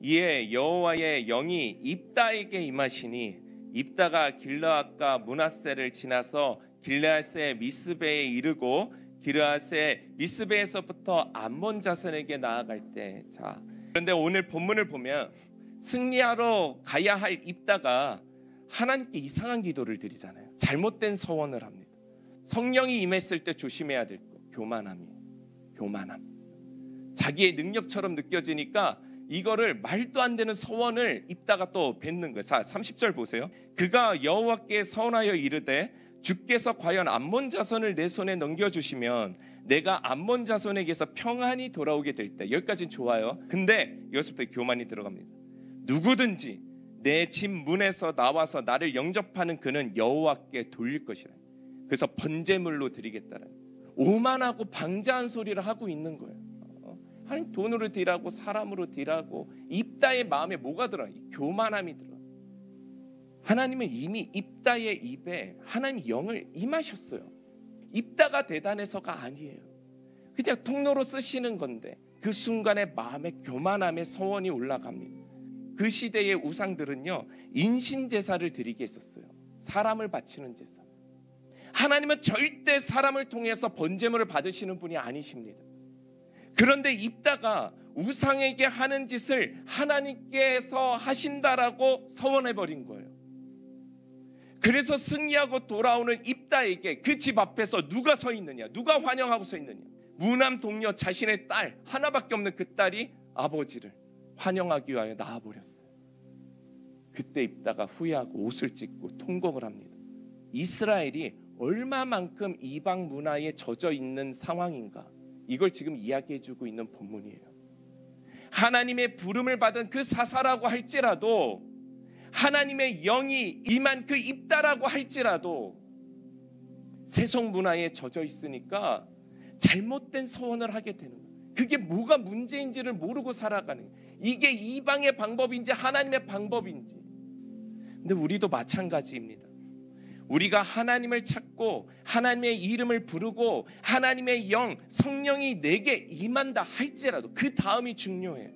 이에 여호와의 영이 입다에게 임하시니 입다가 길르앗과 므낫세를 지나서 길르앗의 미스베에 이르고 길르앗의 미스베에서부터 암몬 자손에게 나아갈 때, 자, 그런데 오늘 본문을 보면 승리하러 가야 할 입다가 하나님께 이상한 기도를 드리잖아요. 잘못된 서원을 합니다. 성령이 임했을 때 조심해야 될 거, 교만함이에요. 교만함. 자기의 능력처럼 느껴지니까 이거를 말도 안 되는 서원을 입다가 또 뱉는 거예요. 자, 30절 보세요. 그가 여호와께 서원하여 이르되 주께서 과연 암몬 자손을 내 손에 넘겨주시면 내가 암몬 자손에게서 평안히 돌아오게 될 때, 여기까지는 좋아요. 근데 여기서부터 교만이 들어갑니다. 누구든지 내 집 문에서 나와서 나를 영접하는 그는 여호와께 돌릴 것이라. 그래서 번제물로 드리겠다는, 오만하고 방자한 소리를 하고 있는 거예요. 하나님 돈으로 딜하고 사람으로 딜하고. 입다의 마음에 뭐가 들어? 교만함이 들어. 하나님은 이미 입다의 입에 하나님 영을 임하셨어요. 입다가 대단해서가 아니에요. 그냥 통로로 쓰시는 건데 그 순간에 마음에 교만함의 서원이 올라갑니다. 그 시대의 우상들은요, 인신제사를 드리게 했었어요. 사람을 바치는 제사. 하나님은 절대 사람을 통해서 번제물을 받으시는 분이 아니십니다. 그런데 입다가 우상에게 하는 짓을 하나님께서 하신다라고 서원해버린 거예요. 그래서 승리하고 돌아오는 입다에게 그 집 앞에서 누가 서 있느냐, 누가 환영하고 서 있느냐, 무남 동료 자신의 딸 하나밖에 없는 그 딸이 아버지를 환영하기 위하여 나와버렸어요. 그때 입다가 후회하고 옷을 찢고 통곡을 합니다. 이스라엘이 얼마만큼 이방 문화에 젖어 있는 상황인가, 이걸 지금 이야기해주고 있는 본문이에요. 하나님의 부름을 받은 그 사사라고 할지라도, 하나님의 영이 임한 그 입다라고 할지라도 세속 문화에 젖어 있으니까 잘못된 서원을 하게 되는 거예요. 그게 뭐가 문제인지를 모르고 살아가는 거예요. 이게 이방의 방법인지 하나님의 방법인지. 근데 우리도 마찬가지입니다. 우리가 하나님을 찾고 하나님의 이름을 부르고 하나님의 영, 성령이 내게 임한다 할지라도 그 다음이 중요해요.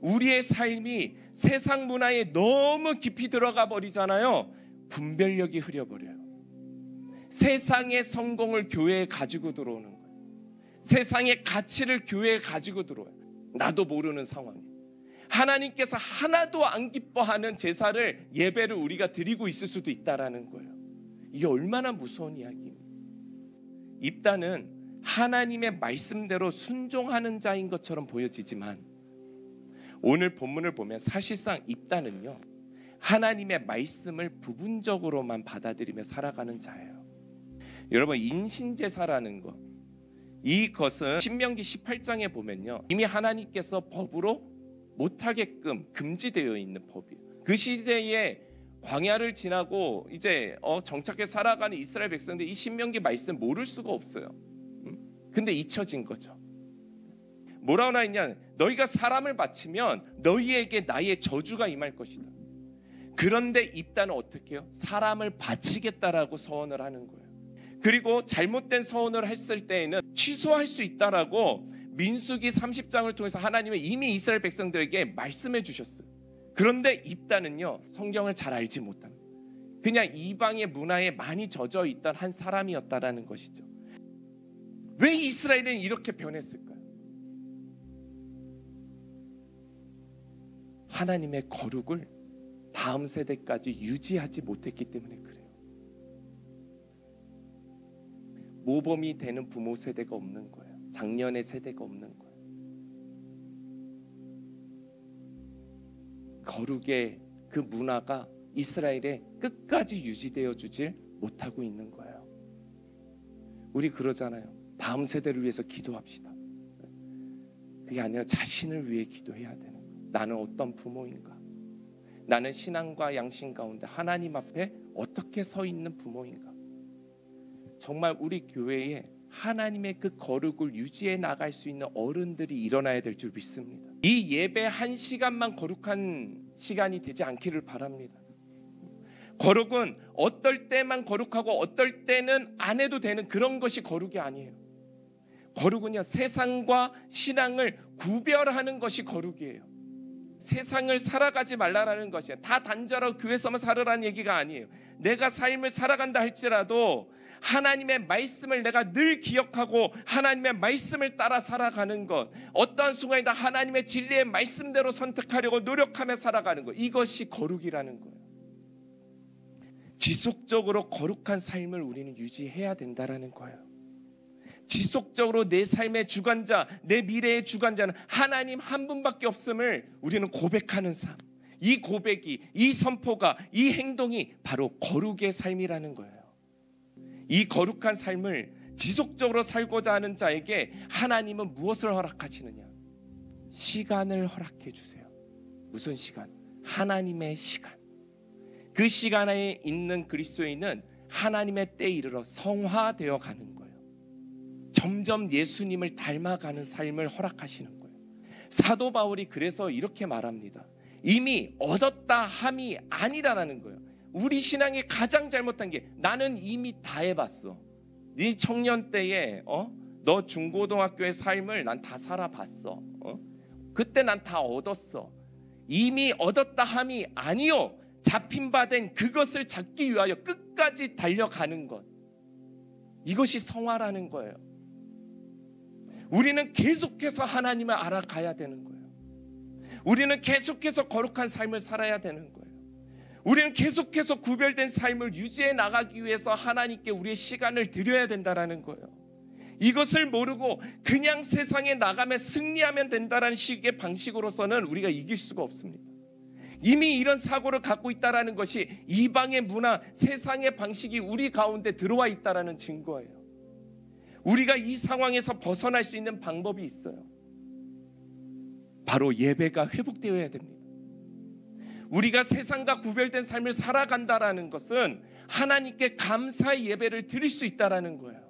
우리의 삶이 세상 문화에 너무 깊이 들어가 버리잖아요. 분별력이 흐려버려요. 세상의 성공을 교회에 가지고 들어오는 거예요. 세상의 가치를 교회에 가지고 들어와요. 나도 모르는 상황이에요. 하나님께서 하나도 안 기뻐하는 제사를, 예배를 우리가 드리고 있을 수도 있다라는 거예요. 이게 얼마나 무서운 이야기입니까? 입다는 하나님의 말씀대로 순종하는 자인 것처럼 보여지지만 오늘 본문을 보면 사실상 입다는요, 하나님의 말씀을 부분적으로만 받아들이며 살아가는 자예요. 여러분, 인신제사라는 것, 이것은 신명기 18장에 보면요, 이미 하나님께서 법으로 못하게끔 금지되어 있는 법이에요. 그 시대에 광야를 지나고 이제 정착해 살아가는 이스라엘 백성들 이 신명기 말씀 모를 수가 없어요. 근데 잊혀진 거죠. 뭐라고 나있냐, 너희가 사람을 바치면 너희에게 나의 저주가 임할 것이다. 그런데 입다는 어떻게 해요? 사람을 바치겠다라고 서원을 하는 거예요. 그리고 잘못된 서원을 했을 때에는 취소할 수 있다라고 민수기 30장을 통해서 하나님은 이미 이스라엘 백성들에게 말씀해 주셨어요. 그런데 입다는요, 성경을 잘 알지 못합니다. 그냥 이방의 문화에 많이 젖어 있던 한 사람이었다라는 것이죠. 왜 이스라엘은 이렇게 변했을까요? 하나님의 거룩을 다음 세대까지 유지하지 못했기 때문에 그래요. 모범이 되는 부모 세대가 없는 거예요. 장년의 세대가 없는 거예요. 거룩의 그 문화가 이스라엘에 끝까지 유지되어 주질 못하고 있는 거예요. 우리 그러잖아요. 다음 세대를 위해서 기도합시다. 그게 아니라 자신을 위해 기도해야 되는 거예요. 나는 어떤 부모인가? 나는 신앙과 양심 가운데 하나님 앞에 어떻게 서 있는 부모인가? 정말 우리 교회에 하나님의 그 거룩을 유지해 나갈 수 있는 어른들이 일어나야 될 줄 믿습니다. 이 예배 1시간만 거룩한 시간이 되지 않기를 바랍니다. 거룩은 어떨 때만 거룩하고 어떨 때는 안 해도 되는 그런 것이 거룩이 아니에요. 거룩은요, 세상과 신앙을 구별하는 것이 거룩이에요. 세상을 살아가지 말라라는 것이야. 다 단절하고 교회에서만 살으라는 얘기가 아니에요. 내가 삶을 살아간다 할지라도 하나님의 말씀을 내가 늘 기억하고 하나님의 말씀을 따라 살아가는 것, 어떠한 순간이다 하나님의 진리의 말씀대로 선택하려고 노력하며 살아가는 것, 이것이 거룩이라는 거예요. 지속적으로 거룩한 삶을 우리는 유지해야 된다라는 거예요. 지속적으로 내 삶의 주관자, 내 미래의 주관자는 하나님 한 분밖에 없음을 우리는 고백하는 삶, 이 고백이, 이 선포가, 이 행동이 바로 거룩의 삶이라는 거예요. 이 거룩한 삶을 지속적으로 살고자 하는 자에게 하나님은 무엇을 허락하시느냐? 시간을 허락해 주세요. 무슨 시간? 하나님의 시간. 그 시간에 있는 그리스도인은 하나님의 때에 이르러 성화되어 가는 거예요. 점점 예수님을 닮아가는 삶을 허락하시는 거예요. 사도 바울이 그래서 이렇게 말합니다. 이미 얻었다 함이 아니라는 거예요. 우리 신앙이 가장 잘못한 게, 나는 이미 다 해봤어. 네 청년 때에 너 중고등학교의 삶을 난 다 살아봤어. 그때 난 다 얻었어. 이미 얻었다 함이 아니요, 잡힌 바 된 그것을 잡기 위하여 끝까지 달려가는 것, 이것이 성화라는 거예요. 우리는 계속해서 하나님을 알아가야 되는 거예요. 우리는 계속해서 거룩한 삶을 살아야 되는 거예요. 우리는 계속해서 구별된 삶을 유지해 나가기 위해서 하나님께 우리의 시간을 드려야 된다는 거예요. 이것을 모르고 그냥 세상에 나가면 승리하면 된다는 식의 방식으로서는 우리가 이길 수가 없습니다. 이미 이런 사고를 갖고 있다는 것이 이방의 문화, 세상의 방식이 우리 가운데 들어와 있다는 증거예요. 우리가 이 상황에서 벗어날 수 있는 방법이 있어요. 바로 예배가 회복되어야 됩니다. 우리가 세상과 구별된 삶을 살아간다는 것은 하나님께 감사의 예배를 드릴 수 있다는 거예요.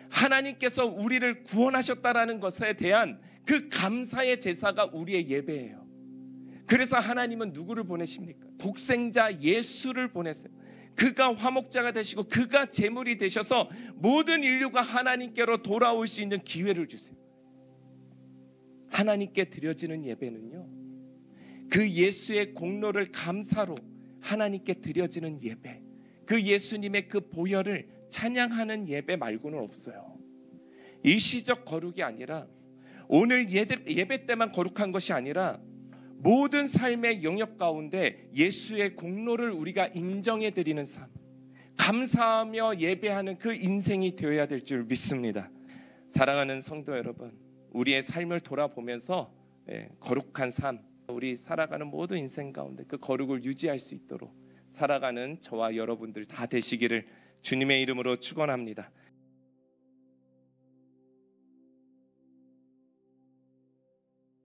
하나님께서 우리를 구원하셨다는 것에 대한 그 감사의 제사가 우리의 예배예요. 그래서 하나님은 누구를 보내십니까? 독생자 예수를 보내세요. 그가 화목자가 되시고 그가 제물이 되셔서 모든 인류가 하나님께로 돌아올 수 있는 기회를 주세요. 하나님께 드려지는 예배는요, 그 예수의 공로를 감사로 하나님께 드려지는 예배, 그 예수님의 그 보혈을 찬양하는 예배 말고는 없어요. 일시적 거룩이 아니라, 오늘 예배 때만 거룩한 것이 아니라 모든 삶의 영역 가운데 예수의 공로를 우리가 인정해 드리는 삶, 감사하며 예배하는 그 인생이 되어야 될 줄 믿습니다. 사랑하는 성도 여러분, 우리의 삶을 돌아보면서 거룩한 삶, 우리 살아가는 모든 인생 가운데 그 거룩을 유지할 수 있도록 살아가는 저와 여러분들 다 되시기를 주님의 이름으로 축원합니다.